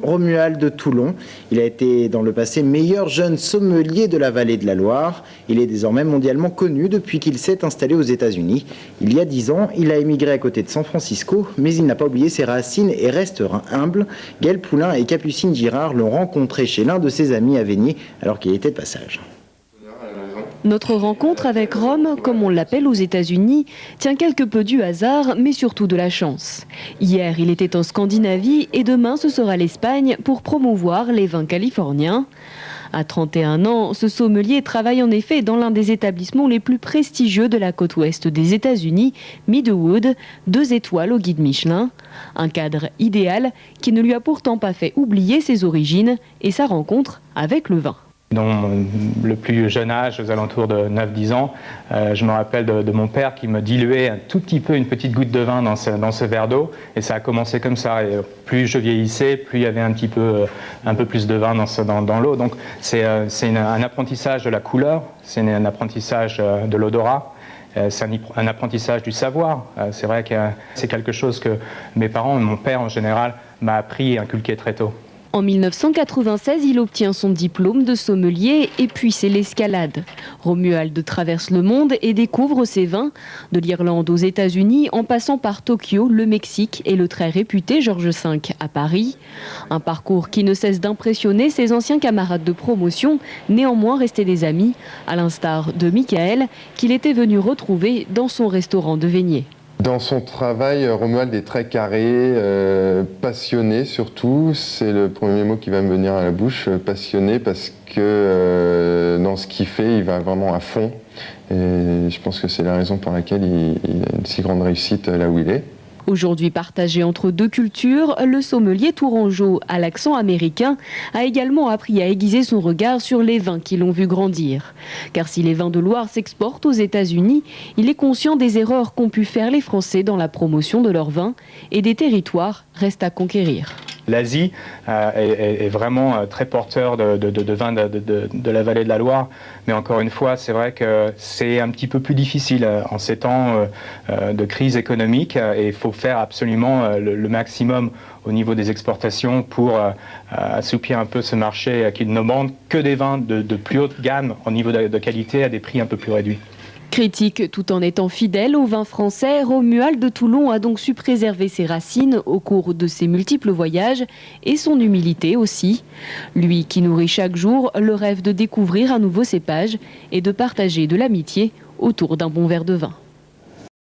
Romuald de Toulon. Il a été dans le passé meilleur jeune sommelier de la vallée de la Loire. Il est désormais mondialement connu depuis qu'il s'est installé aux États-Unis. Il y a 10 ans, il a émigré à côté de San Francisco, mais il n'a pas oublié ses racines et reste humble. Gaël Poulain et Capucine Girard l'ont rencontré chez l'un de ses amis à Veigny alors qu'il était de passage. Notre rencontre avec Rome, comme on l'appelle aux États-Unis, tient quelque peu du hasard, mais surtout de la chance. Hier, il était en Scandinavie et demain, ce sera l'Espagne pour promouvoir les vins californiens. À 31 ans, ce sommelier travaille en effet dans l'un des établissements les plus prestigieux de la côte ouest des États-Unis, Meadowood, 2 étoiles au guide Michelin. Un cadre idéal qui ne lui a pourtant pas fait oublier ses origines et sa rencontre avec le vin. Dans le plus jeune âge, aux alentours de 9-10 ans, je me rappelle de mon père qui me diluait un tout petit peu, une petite goutte de vin dans ce verre d'eau. Et ça a commencé comme ça. Et plus je vieillissais, plus il y avait un peu plus de vin dans l'eau. Donc c'est un apprentissage de la couleur, c'est un apprentissage de l'odorat. C'est un apprentissage du savoir. C'est vrai que c'est quelque chose que mes parents, mon père en général, m'a appris et inculqué très tôt. En 1996, il obtient son diplôme de sommelier et puis c'est l'escalade. Romuald traverse le monde et découvre ses vins, de l'Irlande aux États-Unis en passant par Tokyo, le Mexique et le très réputé Georges V à Paris. Un parcours qui ne cesse d'impressionner ses anciens camarades de promotion, néanmoins restés des amis, à l'instar de Michael, qu'il était venu retrouver dans son restaurant de Veigny. Dans son travail, Romuald est très carré, passionné surtout. C'est le premier mot qui va me venir à la bouche, passionné, parce que dans ce qu'il fait, il va vraiment à fond. Et je pense que c'est la raison pour laquelle il a une si grande réussite là où il est. Aujourd'hui partagé entre 2 cultures, le sommelier tourangeau à l'accent américain a également appris à aiguiser son regard sur les vins qui l'ont vu grandir. Car si les vins de Loire s'exportent aux États-Unis, il est conscient des erreurs qu'ont pu faire les Français dans la promotion de leurs vins et des territoires restent à conquérir. L'Asie est vraiment très porteur de vins de la vallée de la Loire. Mais encore une fois, c'est vrai que c'est un petit peu plus difficile en ces temps de crise économique. Et il faut faire absolument le maximum au niveau des exportations pour assouplir un peu ce marché qui ne demande que des vins de plus haute gamme au niveau de qualité à des prix un peu plus réduits. Critique tout en étant fidèle au vin français, Romuald de Toulon a donc su préserver ses racines au cours de ses multiples voyages et son humilité aussi. Lui qui nourrit chaque jour le rêve de découvrir un nouveau cépage et de partager de l'amitié autour d'un bon verre de vin.